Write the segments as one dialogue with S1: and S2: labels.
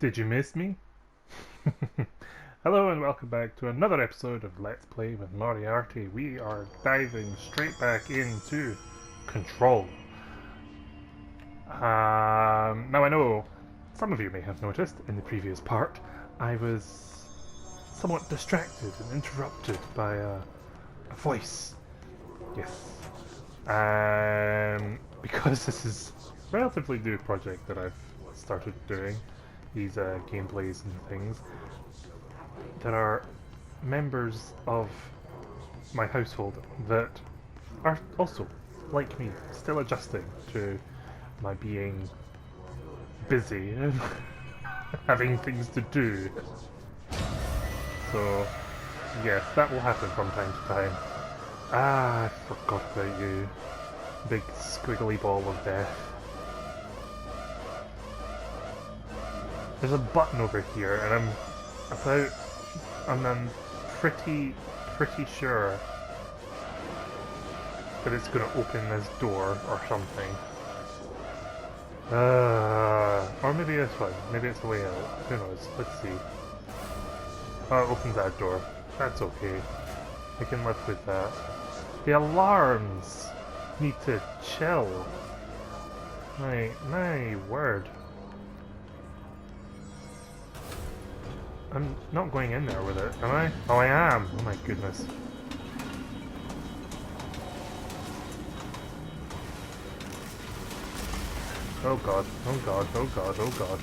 S1: Did you miss me? Hello and welcome back to another episode of Let's Play with Moriarty. We are diving straight back into Control. Now I know some of you may have noticed in the previous part I was somewhat distracted and interrupted by a voice. Yes. Because this is a relatively new project that I've started doing, these gameplays and things, there are members of my household that are also, like me, still adjusting to my being busy and having things to do. So, yes, that will happen from time to time. Ah, I forgot about you. Big squiggly ball of death. There's a button over here, and I'm pretty sure that it's going to open this door or something. Or maybe this one. Maybe it's the way out. Who knows? Let's see. Oh, it opens that door. That's okay. I can live with that. The alarms need to chill. My word. I'm not going in there with it, am I? Oh, I am! Oh my goodness. Oh god, oh god, oh god, oh god.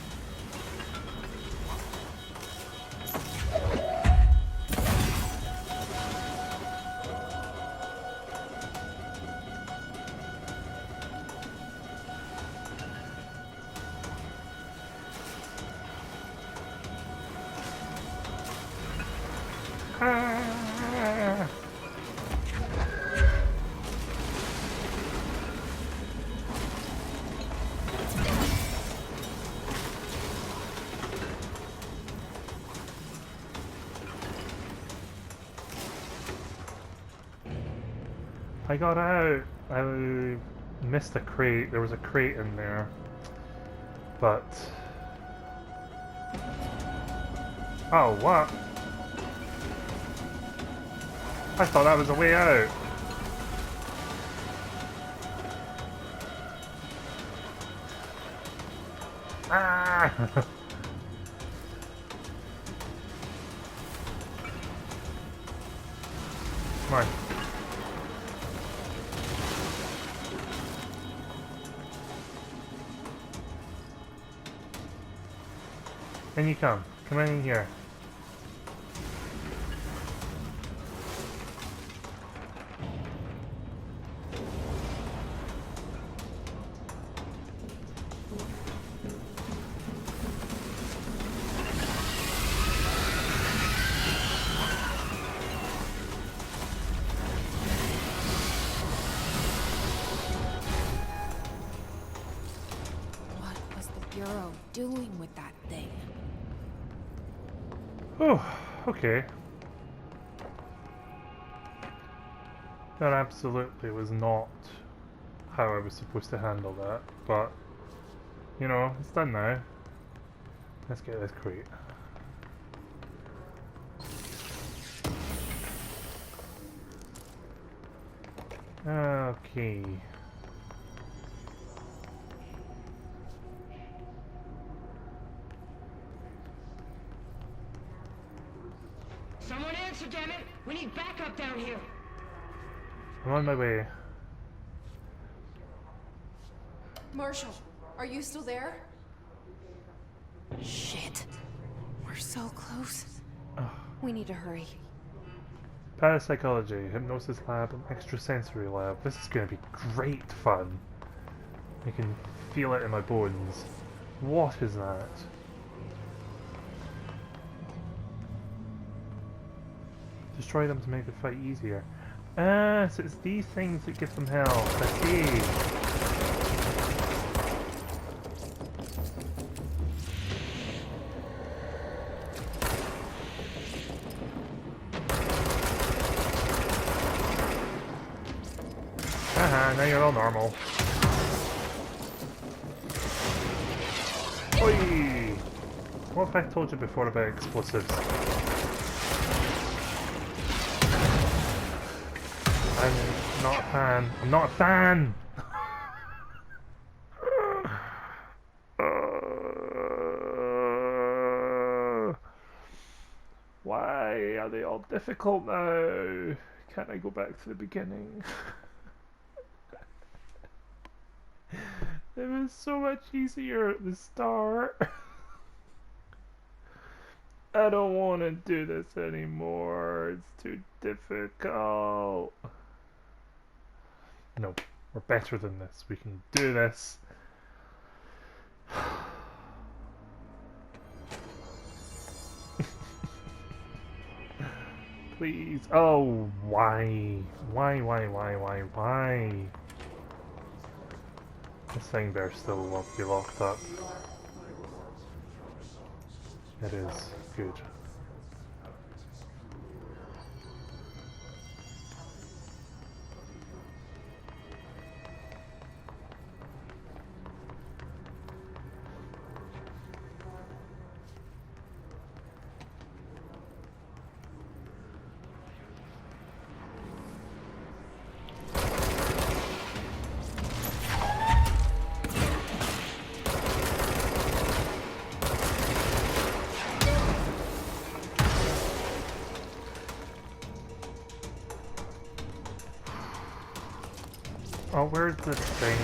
S1: Ah! I got out. I missed a crate. There was a crate in there. But... Oh, what? I thought that was a way out. Ah! Come on. In you come. Come in here.
S2: What was the Bureau doing with that thing?
S1: Oh, okay. That absolutely was not how I was supposed to handle that, but, you know, it's done now. Let's get this crate. Okay.
S3: Someone answer, damn it! We need backup down here.
S1: I'm on my way.
S2: Marshall, are you still there? Shit. We're so close.
S1: Ugh.
S2: We need to hurry.
S1: Parapsychology, hypnosis lab, and extrasensory lab. This is going to be great fun. I can feel it in my bones. What is that? Destroy them to make the fight easier. Ah, so it's these things that give them health. I see. Haha, now you're all normal. Oi! What if I told you before about explosives? I'm not a fan. I'm not a fan! Why are they all difficult now? Can't I go back to the beginning? It was so much easier at the start. I don't want to do this anymore. It's too difficult. No, we're better than this. We can do this. Please. Oh, why? Why? This thing better still won't be locked up. It is. Good. Oh, where's this thing?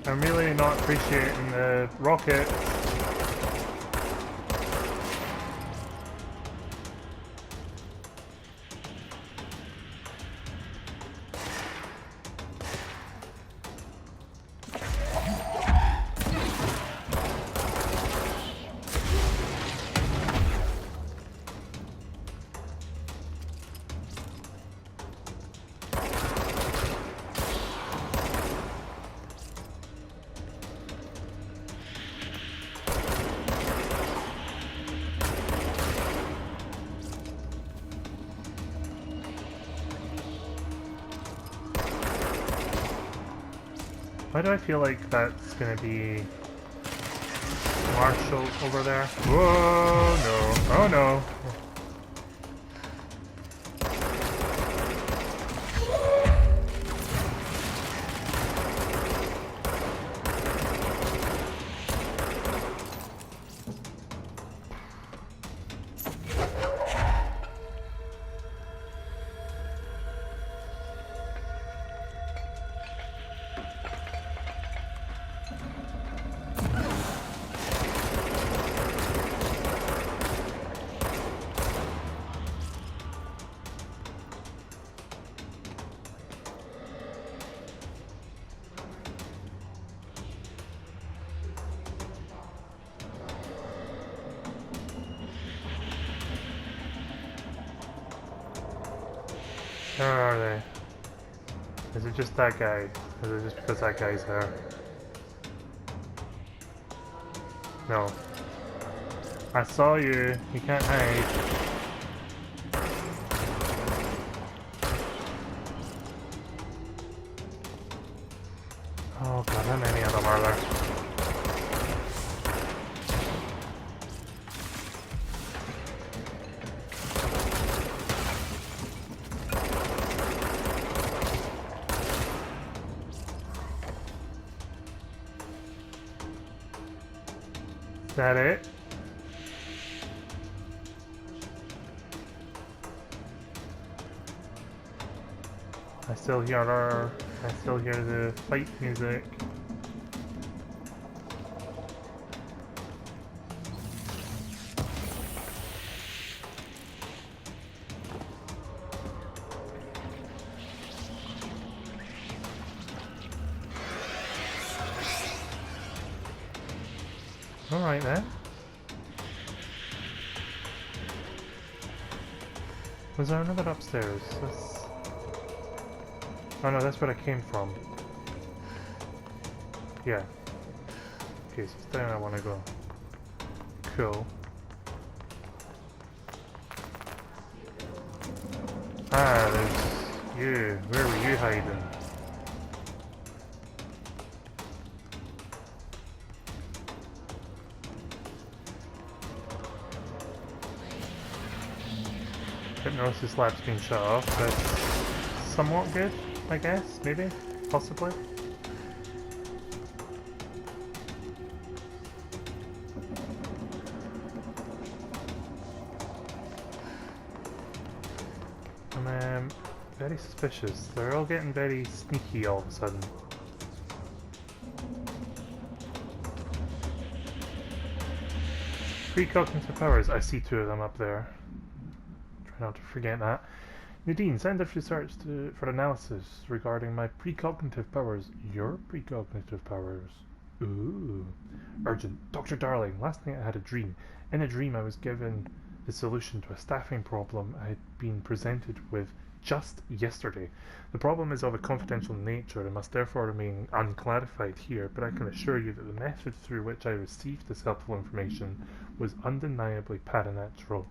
S1: I'm really not appreciating the rocket. Why do I feel like that's gonna be Marshall over there? Whoa, no. Oh no. Where are they? Is it just that guy? Is it just because that guy's there? No. I saw you. You can't hide. Oh god, how many of them are there? Is that it? I still hear the fight music. Alright then. Was there another upstairs? Oh no, that's where I came from. Yeah. Okay, so it's there I want to go. Cool. Ah, there's you. Where were you hiding? hypnosis lab's been shut off. That's somewhat good, I guess, maybe, possibly. I'm very suspicious. They're all getting very sneaky all of a sudden. Precognitive powers. I see two of them up there. Try not to forget that. Nadine, send off research for analysis regarding my precognitive powers. Your precognitive powers? Ooh. Urgent. Dr. Darling, last night I had a dream. In a dream I was given the solution to a staffing problem I had been presented with just yesterday. The problem is of a confidential nature and must therefore remain unclarified here, but I can assure you that the method through which I received this helpful information was undeniably paranatural.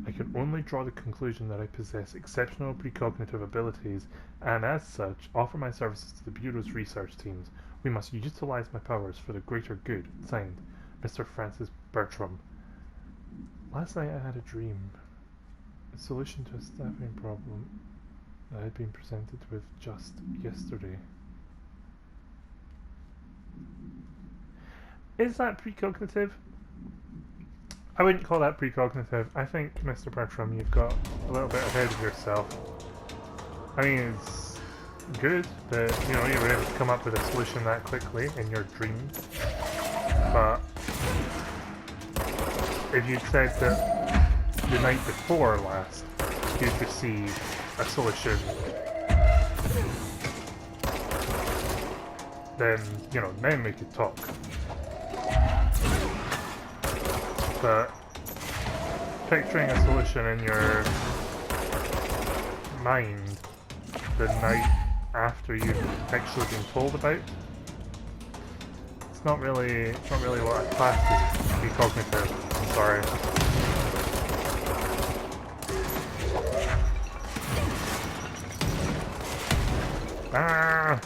S1: I can only draw the conclusion that I possess exceptional precognitive abilities, and as such, offer my services to the Bureau's research teams. We must utilize my powers for the greater good. Signed, Mr. Francis Bertram. Last night I had a dream. A solution to a staffing problem that I had been presented with just yesterday. Is that precognitive? I wouldn't call that precognitive. I think, Mr. Bertram, you've got a little bit ahead of yourself. I mean, it's good that, you know, you were able to come up with a solution that quickly in your dream. But if you'd said that the night before last you'd received a solution, then, you know, then we could talk. But picturing a solution in your mind the night after you've actually been told about, it's not really what I class as precognitive. I'm sorry. Ah!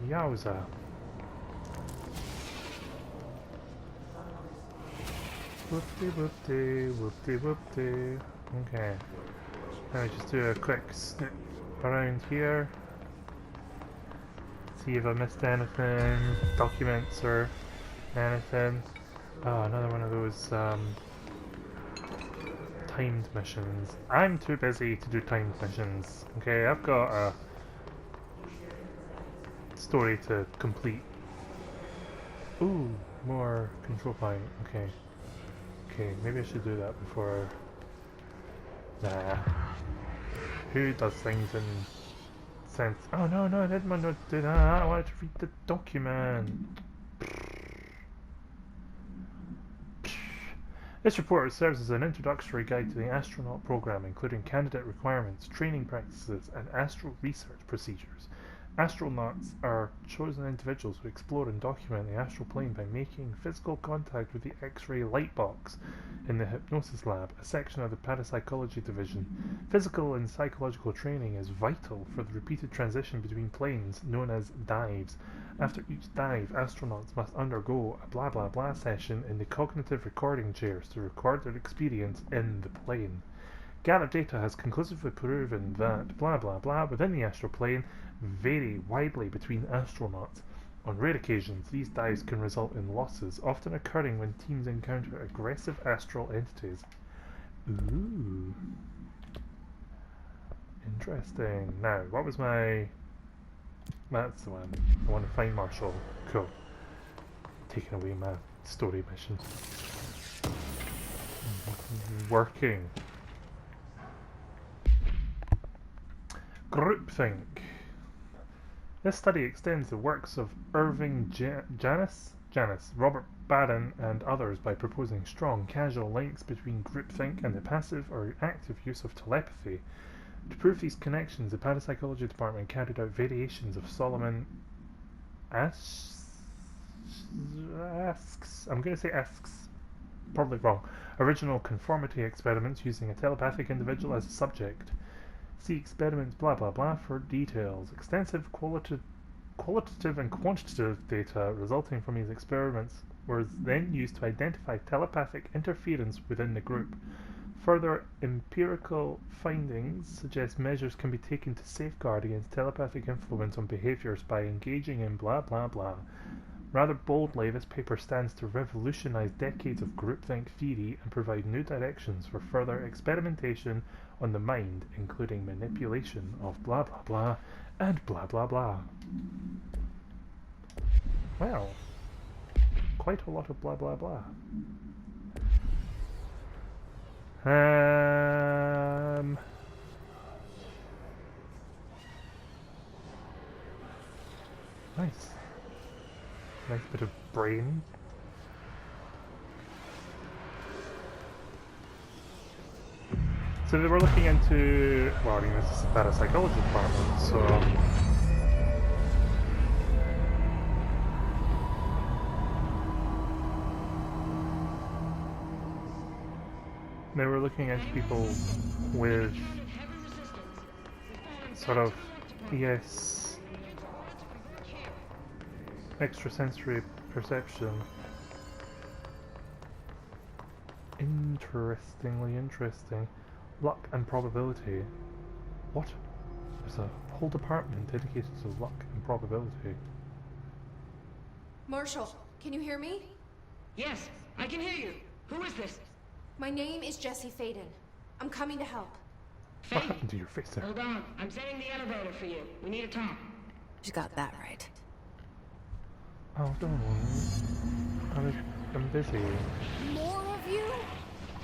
S1: Yowza. Whoopty whoopty, whoopty whoopty. Okay. Now just do a quick snip around here. See if I missed anything, documents or anything. Oh, another one of those timed missions. I'm too busy to do timed missions. Okay, I've got a story to complete. Ooh, more control point. Okay. Okay, maybe I should do that before. Nah. Who does things in sense? Oh no, I didn't want to do that. I wanted to read the document. This report serves as an introductory guide to the astronaut program, including candidate requirements, training practices, and astral research procedures. Astronauts are chosen individuals who explore and document the astral plane by making physical contact with the X-ray light box in the hypnosis lab, a section of the parapsychology division. Physical and psychological training is vital for the repeated transition between planes, known as dives. After each dive, astronauts must undergo a blah blah blah session in the cognitive recording chairs to record their experience in the plane. Gathered data has conclusively proven that blah blah blah within the astral plane vary widely between astronauts. On rare occasions, these dives can result in losses, often occurring when teams encounter aggressive astral entities. Ooh. Interesting. Now, what was my... That's the one. I want to find Marshall. Cool. Taking away my story mission. Working. Groupthink. This study extends the works of Irving Janis, Robert Barron, and others by proposing strong, causal links between groupthink and the passive or active use of telepathy. To prove these connections, the Parapsychology Department carried out variations of Solomon Asks, I'm going to say asks, probably wrong, original conformity experiments using a telepathic individual as a subject. See experiments blah blah blah for details. Extensive qualitative and quantitative data resulting from these experiments was then used to identify telepathic interference within the group. Further empirical findings suggest measures can be taken to safeguard against telepathic influence on behaviors by engaging in blah blah blah. Rather boldly, this paper stands to revolutionize decades of groupthink theory and provide new directions for further experimentation on the mind, including manipulation of blah blah blah and blah blah blah. Well, quite a lot of blah blah blah. Nice. Nice bit of brain. So they were looking into, well, I mean, this is the parapsychology department, so they were looking into people with sort of, yes, extrasensory perception. Interestingly interesting. Luck and probability. What? There's a whole department dedicated to luck and probability.
S2: Marshall, can you hear me?
S3: Yes, I can hear you. Who is this?
S2: My name is Jessie Faden. I'm coming to help.
S1: What happened to your face there?
S3: Hold on. I'm setting the elevator for you. We need to talk.
S2: She got that right.
S1: Oh, don't worry. I'm busy.
S2: More of you?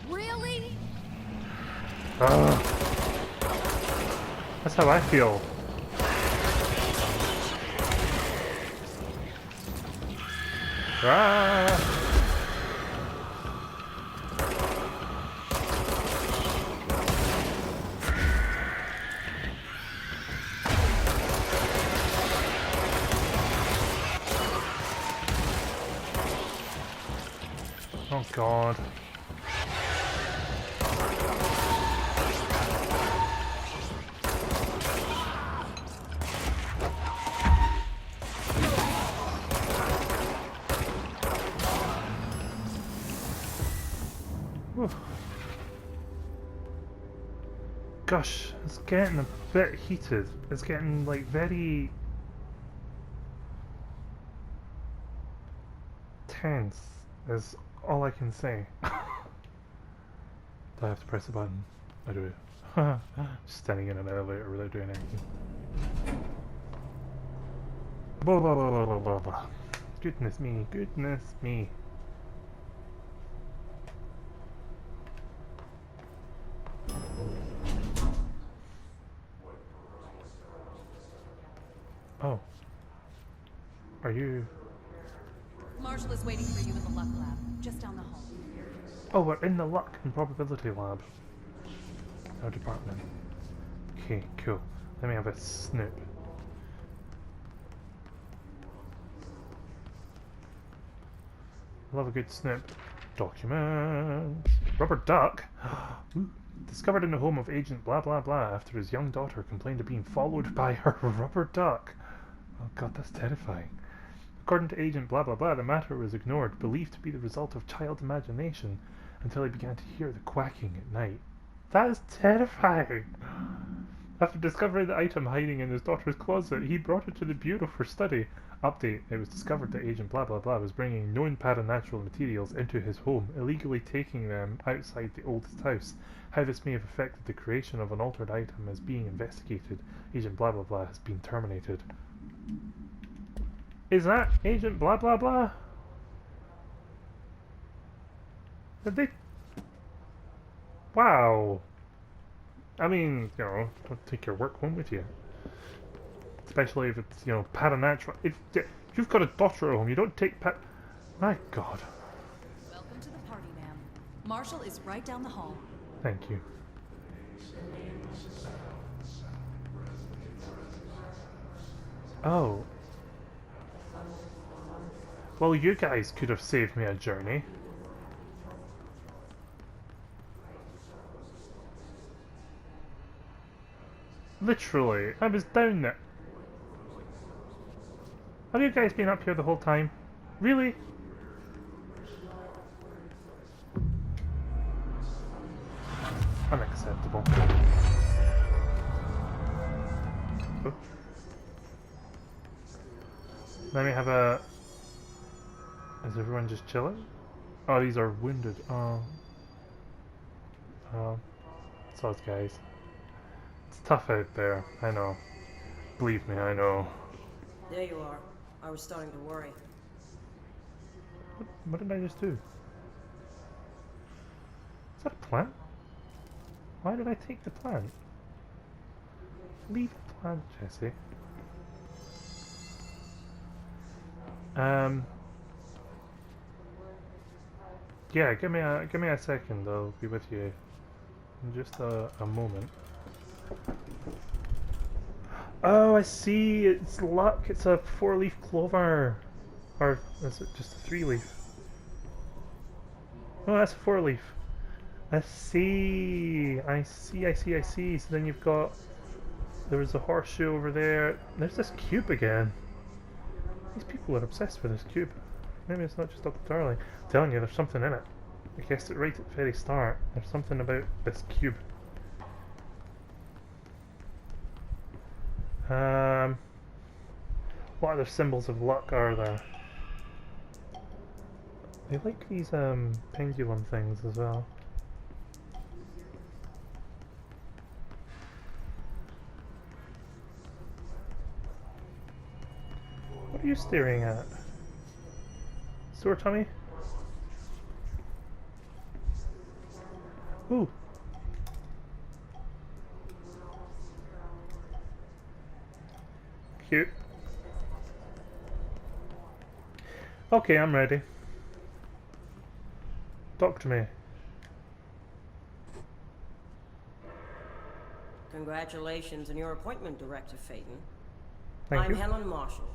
S2: Really?
S1: That's how I feel. Ah! Oh God. Whew. Gosh, it's getting a bit heated. It's getting like very tense, is all I can say. Do I have to press a button? I do. Just standing in an elevator without doing anything. Blah blah blah blah blah blah. Goodness me, goodness me. Oh. Are you...
S4: Marshall is waiting for you in the luck lab, just down the hall.
S1: Oh, we're in the luck and probability lab. Our department. Okay, cool. Let me have a snoop. Love a good snoop. Documents. Rubber duck? Ooh. Discovered in the home of Agent blah blah blah after his young daughter complained of being followed by her rubber duck. Oh god, that's terrifying. According to Agent blah blah blah, the matter was ignored, believed to be the result of child imagination, until he began to hear the quacking at night. That is terrifying! After discovering the item hiding in his daughter's closet, he brought it to the Bureau for study. Update: it was discovered that Agent blah blah blah was bringing known paranatural materials into his home, illegally taking them outside the oldest house. How this may have affected the creation of an altered item is being investigated. Agent blah blah blah has been terminated. Is that Agent blah blah blah? Did they... Wow. I mean, you know, don't take your work home with you. Especially if it's, you know, paranatural. If you've got a daughter at home, you don't take My god.
S4: Welcome to the party, ma'am. Marshall is right down the hall.
S1: Thank you. Oh. Well, you guys could have saved me a journey. Literally, I was down there. Have you guys been up here the whole time? Really? Unacceptable. Oh. Let me have a... Is everyone just chilling? Oh, these are wounded. Oh. Oh. Soz guys. It's tough out there, I know. Believe me, I know.
S3: There you are. I was starting to worry.
S1: What did I just do? Is that a plant? Why did I take the plant? Leave the plant, Jesse. Yeah, give me a second. I'll be with you in just a moment. Oh, I see. It's luck. It's a 4-leaf clover, or is it just a 3-leaf? Oh, that's a 4-leaf. I see. I see. So then you've got. There was a horseshoe over there. There's this cube again. These people are obsessed with this cube. Maybe it's not just Dr. Darling. I'm telling you, there's something in it. I guessed it right at the very start. There's something about this cube. What other symbols of luck are there? They like these pendulum things as well. What are you staring at? Sore tummy? Ooh. Cute. Okay, I'm ready. Talk to me.
S3: Congratulations on your appointment, Director Phaeton.
S1: Thank
S3: I'm
S1: you.
S3: Helen Marshall,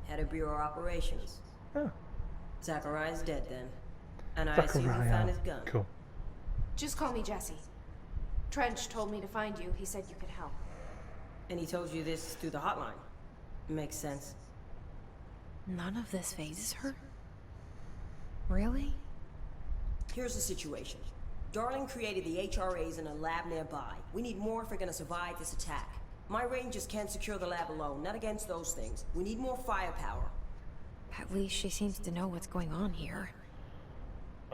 S3: head of Bureau Operations.
S1: Oh,
S3: Zachariah's dead then. And I assume you
S1: Zachariah.
S3: found his gun.
S1: Cool.
S2: Just call me Jessie. Trench told me to find you. He said you could help.
S3: And he told you this through the hotline. Makes sense.
S2: None of this phases her? Really?
S3: Here's the situation. Darling created the HRAs in a lab nearby. We need more if we're gonna survive this attack. My rangers can't secure the lab alone, not against those things. We need more firepower.
S2: At least she seems to know what's going on here.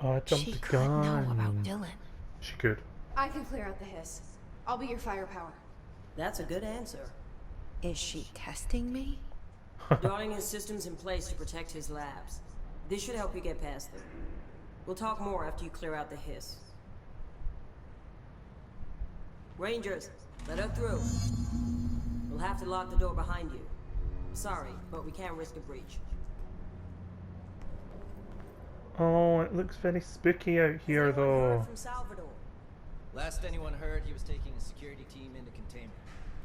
S1: Oh, I jumped
S2: She
S1: the
S2: could
S1: gun.
S2: know about Dylan.
S1: She could.
S2: I can clear out the hiss. I'll be your firepower.
S3: That's a good answer.
S2: Is she testing me?
S3: Darling has systems in place to protect his labs. This should help you get past them. We'll talk more after you clear out the hiss. Rangers, let her through. We'll have to lock the door behind you. Sorry, but we can't risk a breach.
S1: Oh, it looks very spooky out here,
S3: Has anyone heard
S1: though.
S3: from Salvador?
S5: Last anyone heard, he was taking a security team into containment.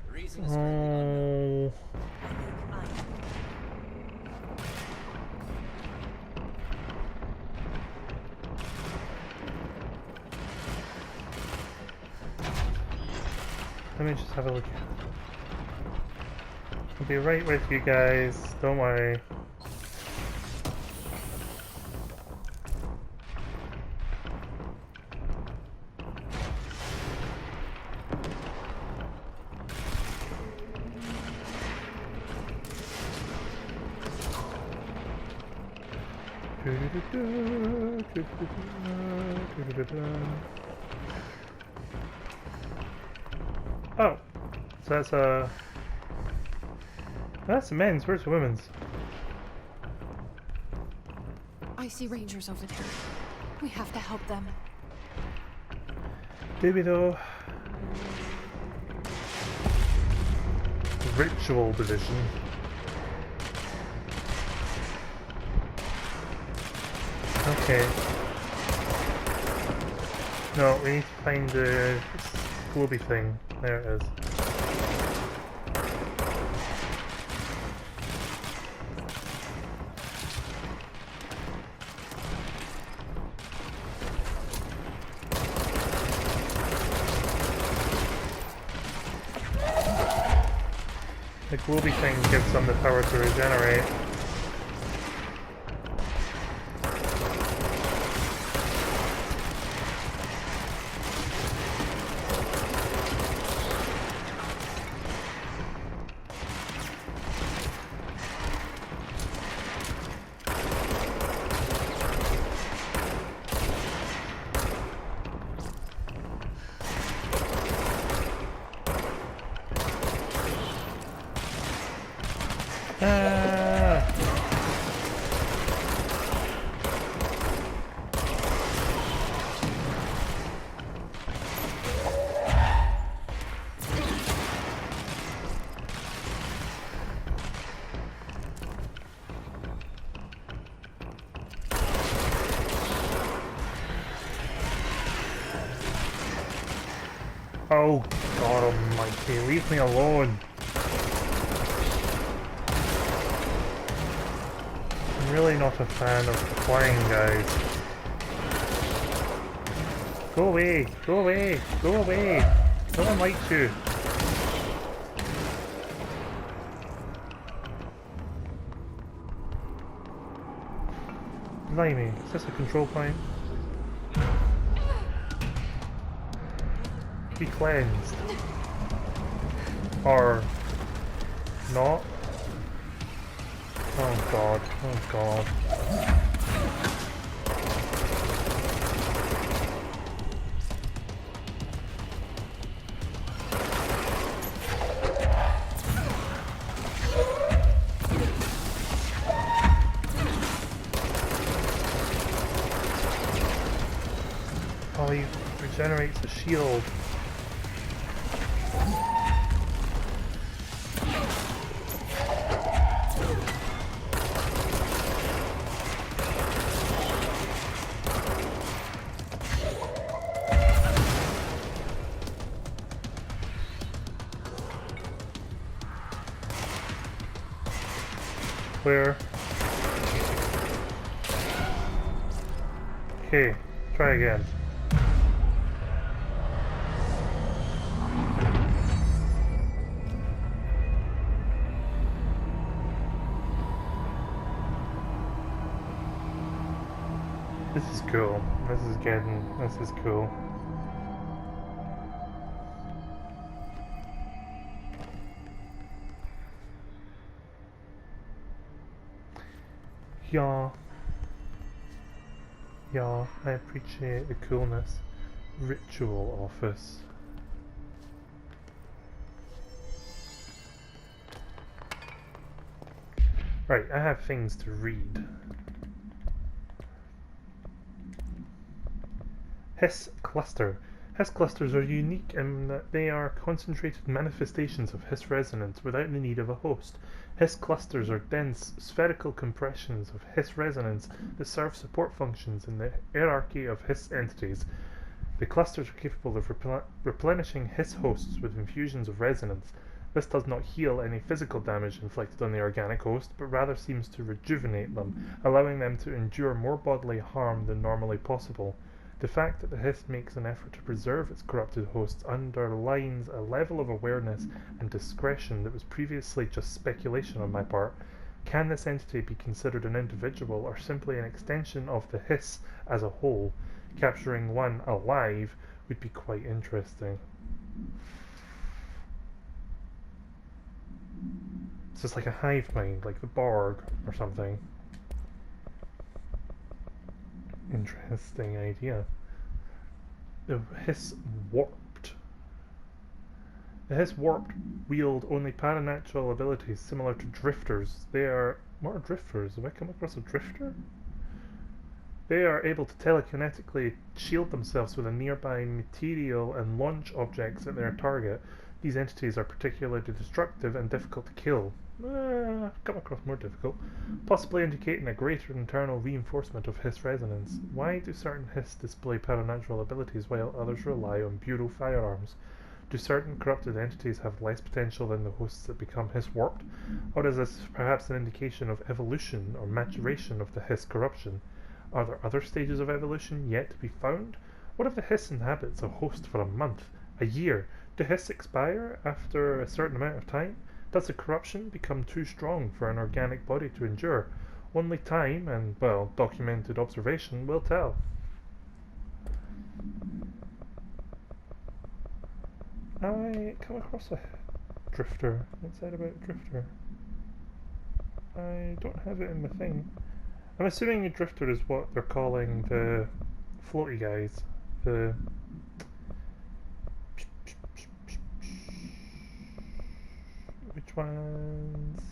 S5: The reason is currently unknown.
S1: Oh, let me just have a look. I'll be right with you guys. Don't worry. Oh, so that's a men's. Where's the women's?
S2: I see rangers over there. We have to help them.
S1: Baby though. Ritual division. Okay. No, we need to find the globy thing. There it is. The globy thing gives them the power to regenerate. Ah! Oh, God almighty, leave me alone. I'm really not a fan of the flying guys. Go away, go away, go away. No one likes you. Blimey, is this a control point? Be cleansed. Or not. Oh God, oh God. Oh, he regenerates the shield. Clear. Okay, try again. This is cool. This is cool. Yeah, I appreciate the coolness. Ritual office. Right, I have things to read. Hiss cluster. Hiss clusters are unique in that they are concentrated manifestations of Hiss resonance without the need of a host. Hiss clusters are dense, spherical compressions of Hiss resonance that serve support functions in the hierarchy of Hiss entities. The clusters are capable of replenishing Hiss hosts with infusions of resonance. This does not heal any physical damage inflicted on the organic host, but rather seems to rejuvenate them, allowing them to endure more bodily harm than normally possible. The fact that the Hiss makes an effort to preserve its corrupted hosts underlines a level of awareness and discretion that was previously just speculation on my part. Can this entity be considered an individual or simply an extension of the Hiss as a whole? Capturing one alive would be quite interesting. It's just like a hive mind, like the Borg or something. Interesting idea. The Hiss warped. The Hiss warped wield only paranatural abilities similar to drifters. They are... What are drifters? Have I come across a drifter? They are able to telekinetically shield themselves with a nearby material and launch objects at their target. These entities are particularly destructive and difficult to kill. I've come across more difficult, possibly indicating a greater internal reinforcement of Hiss resonance. Why do certain Hiss display paranatural abilities while others rely on bureau firearms? Do certain corrupted entities have less potential than the hosts that become Hiss warped? Or is this perhaps an indication of evolution or maturation of the Hiss corruption? Are there other stages of evolution yet to be found? What if the Hiss inhabits a host for a month, a year? Do Hiss expire after a certain amount of time? Does the corruption become too strong for an organic body to endure? Only time and, well, documented observation will tell. I come across a drifter. What's that about drifter? I don't have it in the thing. I'm assuming a drifter is what they're calling the floaty guys. The which ones?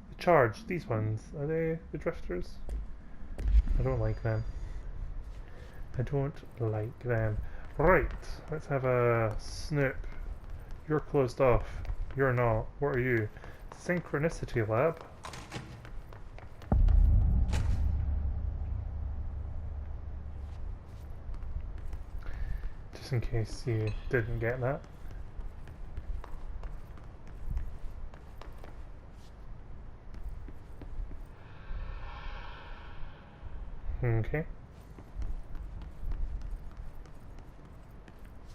S1: The charge. These ones. Are they the drifters? I don't like them. I don't like them. Right, let's have a snoop. You're closed off. You're not. What are you? Synchronicity lab. Just in case you didn't get that. Okay.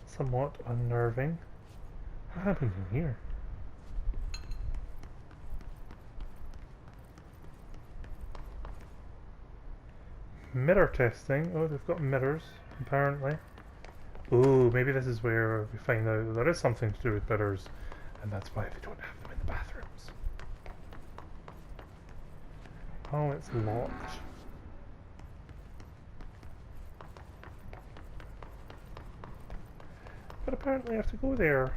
S1: Somewhat unnerving. What happened in here? Mirror testing. Oh, they've got mirrors, apparently. Ooh, maybe this is where we find out that there is something to do with mirrors, and that's why they don't have them in the bathrooms. Oh, it's locked. But apparently I have to go there.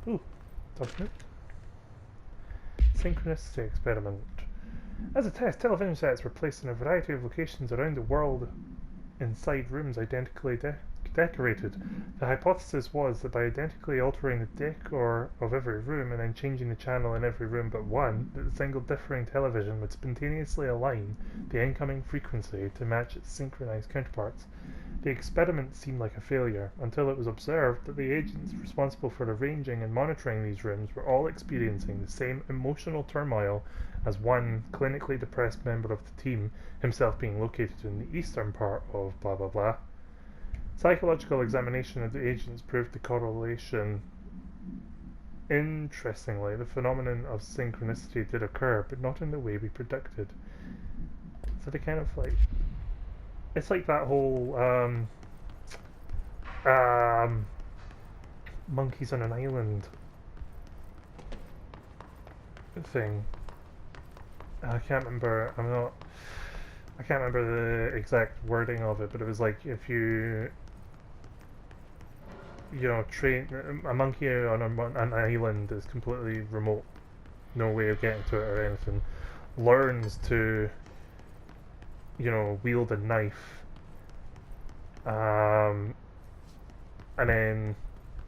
S1: Ooh, document. Synchronicity experiment. As a test, television sets were placed in a variety of locations around the world inside rooms identically decorated. The hypothesis was that by identically altering the decor of every room and then changing the channel in every room but one, that the single differing television would spontaneously align the incoming frequency to match its synchronized counterparts. The experiment seemed like a failure, until it was observed that the agents responsible for arranging and monitoring these rooms were all experiencing the same emotional turmoil as one clinically depressed member of the team, himself being located in the eastern part of blah blah blah. Psychological examination of the agents proved the correlation. Interestingly, the phenomenon of synchronicity did occur, but not in the way we predicted. So they kind of like... It's like that whole monkeys on an island thing. I can't remember. I can't remember the exact wording of it, but it was like if you know, train a monkey on an island is completely remote, no way of getting to it or anything, learns to, you know, wield a knife, and then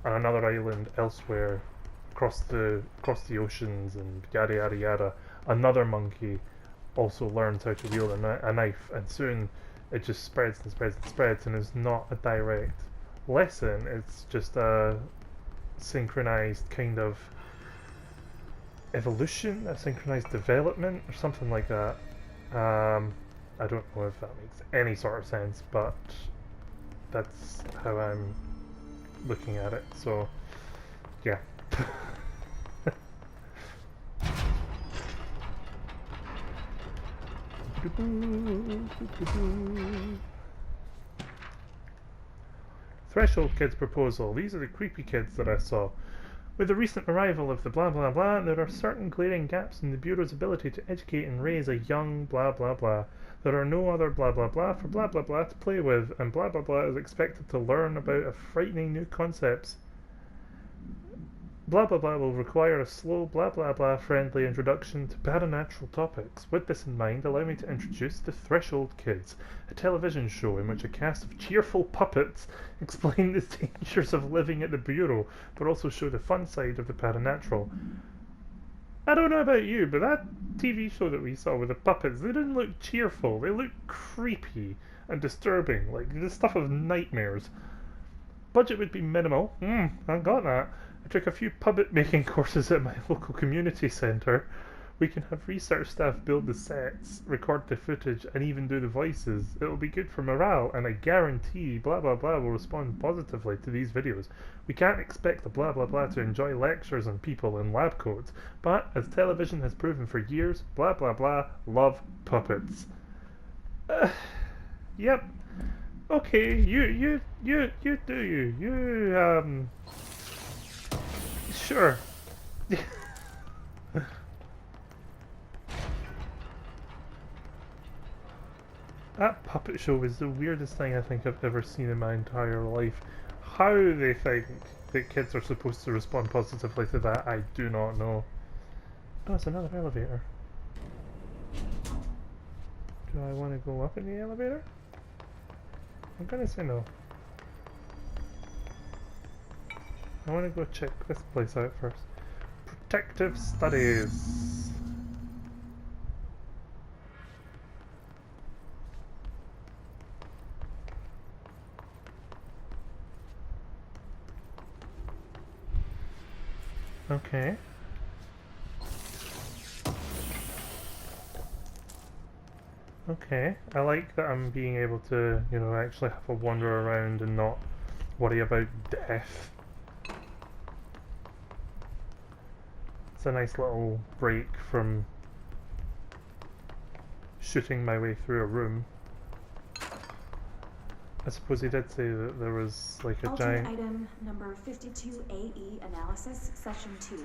S1: on another island elsewhere, across the oceans and yada yada yada, another monkey also learns how to wield a knife, and soon it just spreads and spreads and spreads, and is not a direct lesson, it's just a synchronized kind of evolution, a synchronized development, or something like that. I don't know if that makes any sort of sense, but that's how I'm looking at it, so yeah. Threshold Kids proposal. These are the creepy kids that I saw. With the recent arrival of the blah blah blah, there are certain glaring gaps in the Bureau's ability to educate and raise a young blah blah blah. There are no other blah blah blah for blah blah blah to play with, and blah blah blah is expected to learn about a frightening new concepts. Blah blah blah will require a slow blah blah blah friendly introduction to paranatural topics. With this in mind, allow me to introduce the Threshold Kids, a television show in which a cast of cheerful puppets explain the dangers of living at the Bureau, but also show the fun side of the paranatural. I don't know about you, but that TV show that we saw with the puppets, they didn't look cheerful. They looked creepy and disturbing, like the stuff of nightmares. Budget would be minimal. I got that. I took a few puppet making courses at my local community centre. We can have research staff build the sets, record the footage, and even do the voices. It'll be good for morale, and I guarantee blah blah blah will respond positively to these videos. We can't expect the blah blah blah to enjoy lectures on people and lab coats, but as television has proven for years, blah blah blah love puppets. Yep. Okay, you do you. Sure. That puppet show is the weirdest thing I think I've ever seen in my entire life. How they think that kids are supposed to respond positively to that, I do not know. Oh, it's another elevator. Do I want to go up in the elevator? I'm gonna say no. I want to go check this place out first. Protective studies. Okay. Okay. I like that I'm being able to, you know, actually have a wander around and not worry about death. It's a nice little break from shooting my way through a room. I suppose he did say that there was like a
S6: Alternate
S1: giant...
S6: item number 52AE analysis, session 2.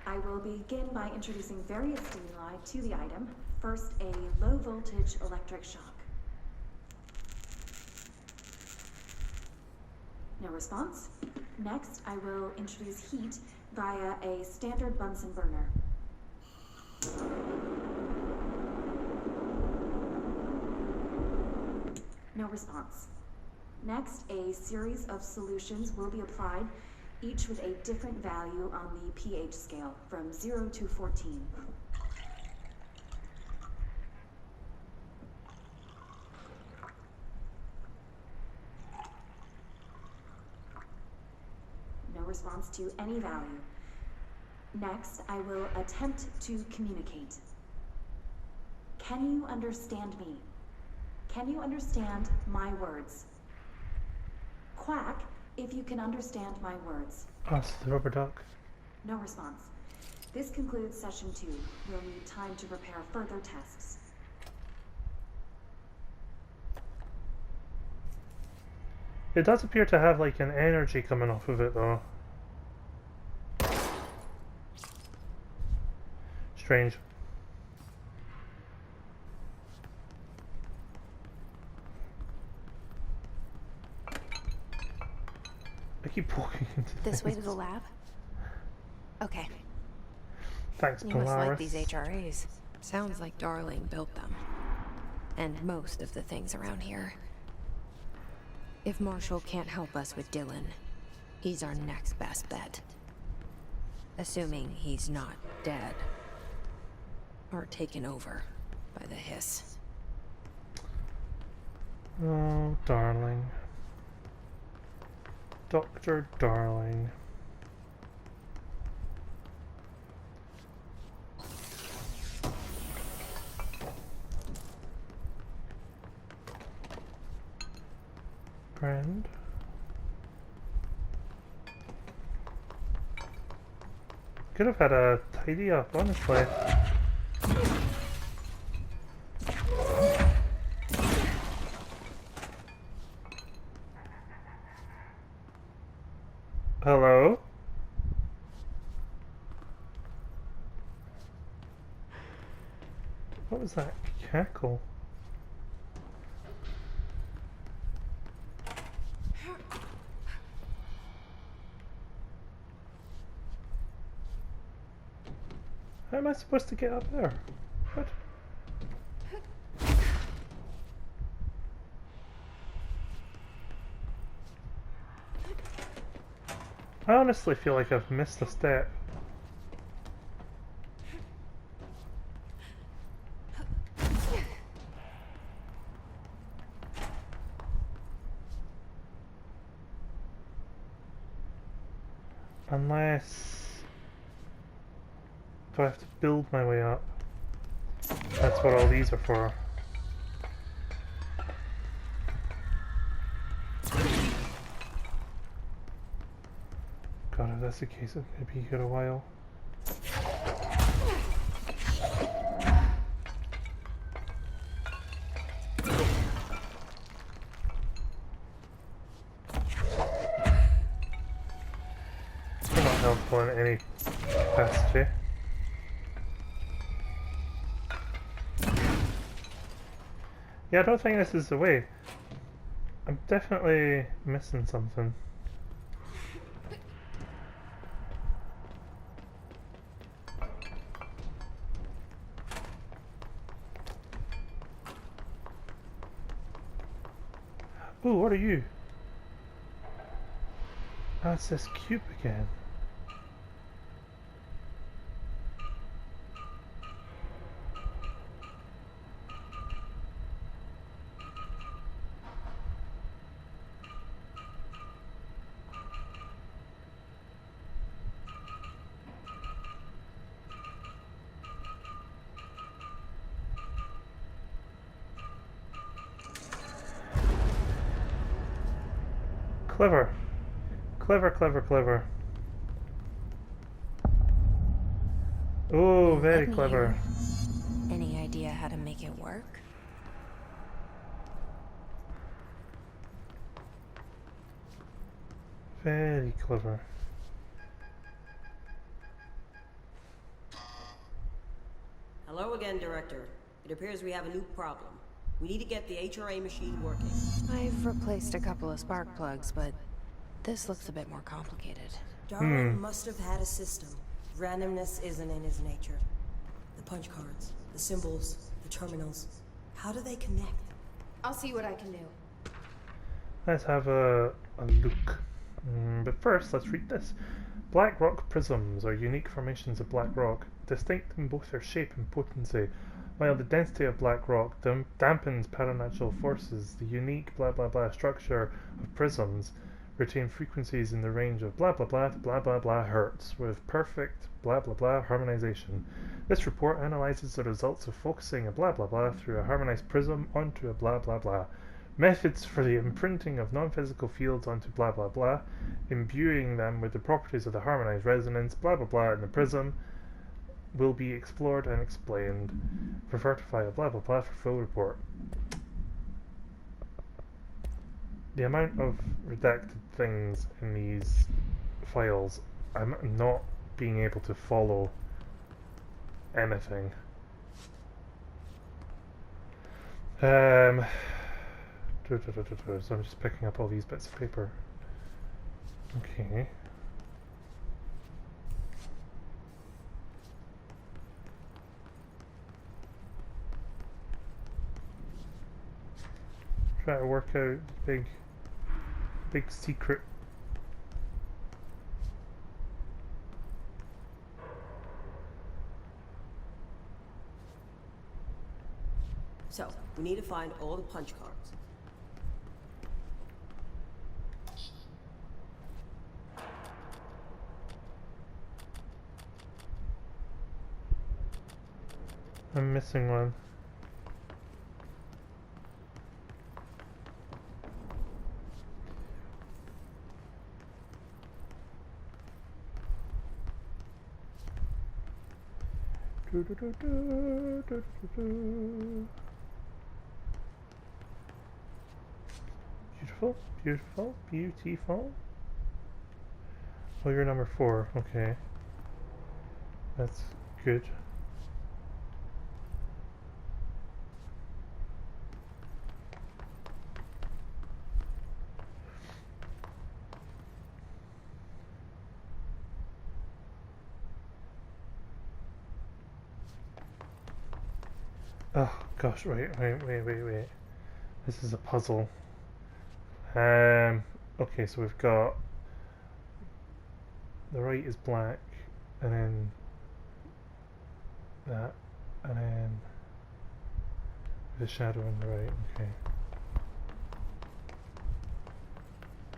S6: I will begin by introducing various stimuli to the item. First, a low voltage electric shock. No response. Next, I will introduce heat via a standard Bunsen burner. No response. Next, a series of solutions will be applied, each with a different value on the pH scale, from 0 to 14. No response to any value. Next, I will attempt to communicate. Can you understand me? Can you understand my words? Quack if you can understand my words.
S1: Oh, it's the rubber duck.
S6: No response. This concludes session 2. We'll need time to prepare further tests.
S1: It does appear to have like an energy coming off of it though. Strange. I keep walking into
S2: This way
S1: things.
S2: to the lab? Okay.
S1: Thanks,
S2: You must like
S1: Polaris.
S2: these HRAs. Sounds like Darling built them. And most of the things around here. If Marshall can't help us with Dylan, he's our next best bet. Assuming he's not dead. Or taken over by the hiss.
S1: Oh, darling. Dr. Darling. Grand. Could have had a tidy up, honestly. Hello? What was that cackle? How am I supposed to get up there? What? I honestly feel like I've missed a step. Unless... Do I have to build my way up? That's what all these are for. God, if that's the case, I'm gonna be here a while. They're not helpful in any capacity. Yeah, I don't think this is the way. I'm definitely missing something. Ooh, what are you? Ah, it's this cube again. Clever. Clever, clever, clever. Oh, very
S2: Let me
S1: clever.
S2: hear. Any idea how to make it work?
S1: Very clever.
S3: Hello again, Director. It appears we have a new problem. We need to get the HRA machine working.
S2: I've replaced a couple of spark plugs, but this looks a bit more complicated.
S3: Darling must have had a system. Randomness isn't in his nature. The punch cards, the symbols, the terminals. How do they connect?
S4: I'll see what I can do.
S1: Let's have a look. But first, let's read this. Black rock prisms are unique formations of black rock, distinct in both their shape and potency. While the density of black rock dampens paranatural forces, the unique blah blah blah structure of prisms retain frequencies in the range of blah blah blah to blah blah blah hertz, with perfect blah blah blah harmonization. This report analyzes the results of focusing a blah blah blah through a harmonized prism onto a blah blah blah. Methods for the imprinting of non-physical fields onto blah blah blah, imbuing them with the properties of the harmonized resonance blah blah blah in the prism, will be explored and explained. Refer to file blah blah blah for full report. The amount of redacted things in these files, I'm not being able to follow anything. So I'm just picking up all these bits of paper. Okay. Try to work out the big secret.
S3: So, we need to find all the punch cards.
S1: I'm missing one. Beautiful, beautiful, beautiful. Oh, you're number 4. Okay. That's good. Oh gosh, wait. This is a puzzle. Okay, so we've got the right is black, and then that, and then the shadow on the right. Okay.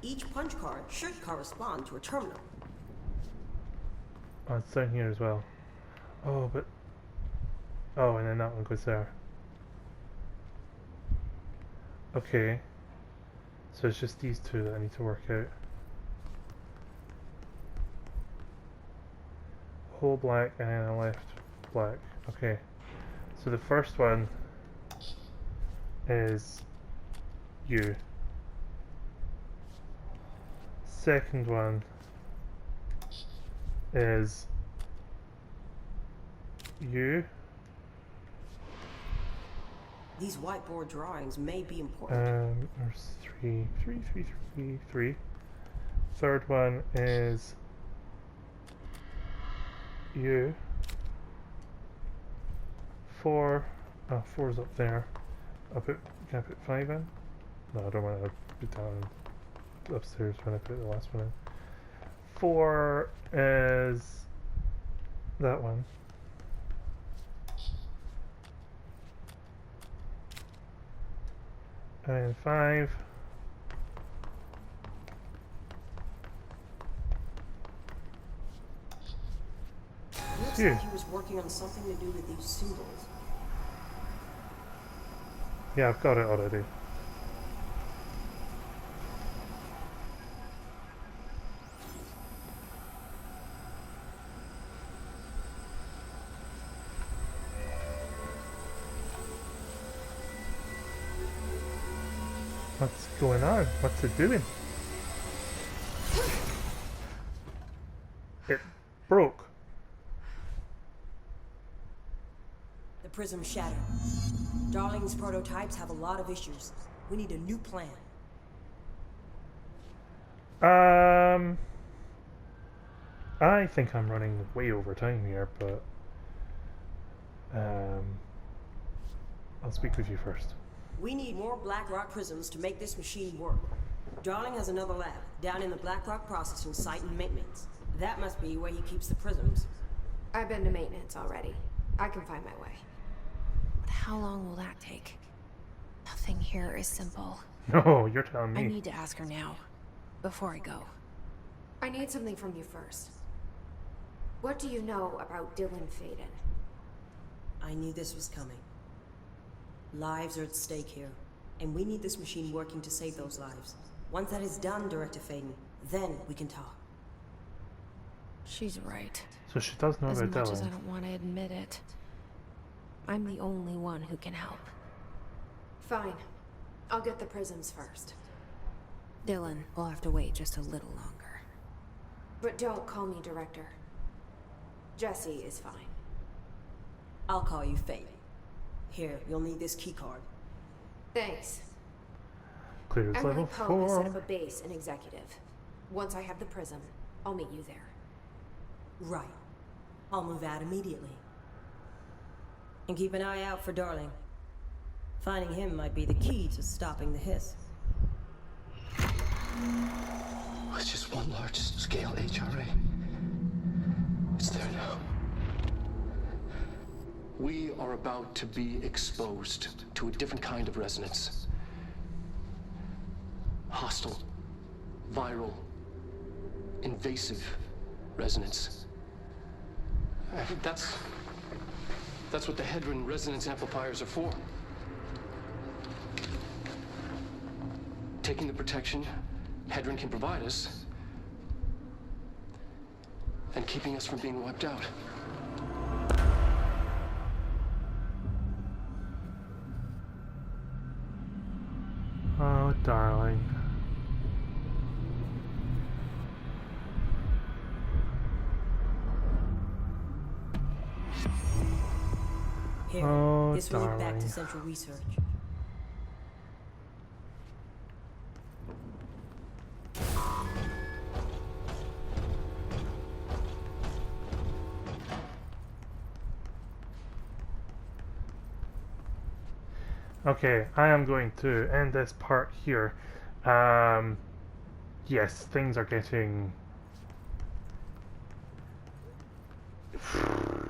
S3: Each punch card should correspond to a terminal.
S1: Oh, it's down here as well. Oh, but... Oh, and then that one goes there. Okay. So it's just these two that I need to work out. Whole black and then a left black. Okay. So the first one is you. Second one is you.
S3: These whiteboard drawings may be important.
S1: There's three. Third one is you. Four's up there. Can I put 5 in? No, I don't want to put down upstairs when I put the last one in. 4 is that one. And 5
S3: Looks
S1: you.
S3: like he was working on something to do with these symbols.
S1: Yeah, I've got it already. What's going on? What's it doing? It broke.
S3: The prism shattered. Darling's prototypes have a lot of issues. We need a new plan.
S1: I think I'm running way over time here, but I'll speak with you first.
S3: We need more Blackrock prisms to make this machine work. Darling has another lab down in the Blackrock processing site in maintenance. That must be where he keeps the prisms.
S2: I've been to maintenance already. I can find my way. But how long will that take? Nothing here is simple.
S1: No, you're telling
S2: I
S1: me.
S2: need to ask her now, before I go. I need something from you first. What do you know about Dylan Faden?
S3: I knew this was coming. Lives are at stake here, and we need this machine working to save those lives. Once that is done, Director Faden, then we can talk.
S2: She's right.
S1: So she does know
S2: As
S1: about
S2: much as I
S1: Dylan.
S2: don't want to admit it, I'm the only one who can help. Fine. I'll get the prisms first. Dylan will have to wait just a little longer. But don't call me Director. Jesse is fine.
S3: I'll call you Faden. Here, you'll need this keycard.
S2: Thanks.
S1: Clears
S2: Emily
S1: level
S2: Poe has set up
S1: 4.
S2: a base in Executive. Once I have the prism, I'll meet you there.
S3: Right. I'll move out immediately. And keep an eye out for Darling. Finding him might be the key to stopping the hiss.
S7: It's just one large-scale HRA. It's there now. We are about to be exposed to a different kind of resonance. Hostile, viral, invasive resonance. That's what the Hedron resonance amplifiers are for. Taking the protection Hedron can provide us, and keeping us from being wiped out.
S1: Oh, darling.
S3: Here,
S1: Oh,
S3: this will lead back
S1: darling.
S3: to Central Research.
S1: Okay, I am going to end this part here. Yes, things are getting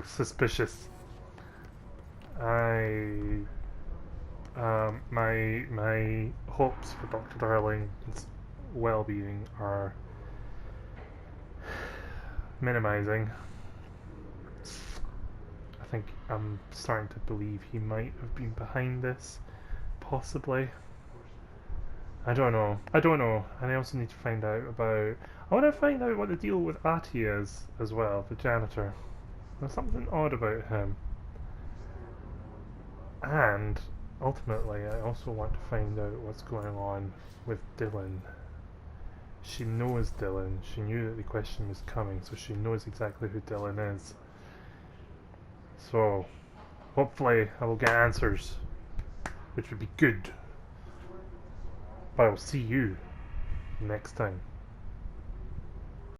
S1: suspicious. My hopes for Dr. Darling's well-being are minimizing. think I'm starting to believe he might have been behind this, possibly. I don't know. I don't know. And I also need to find out about... I want to find out what the deal with Ati is as well, the janitor. There's something odd about him. And ultimately, I also want to find out what's going on with Dylan. She knows Dylan. She knew that the question was coming, so she knows exactly who Dylan is. So, hopefully I will get answers, which would be good. But I'll see you next time.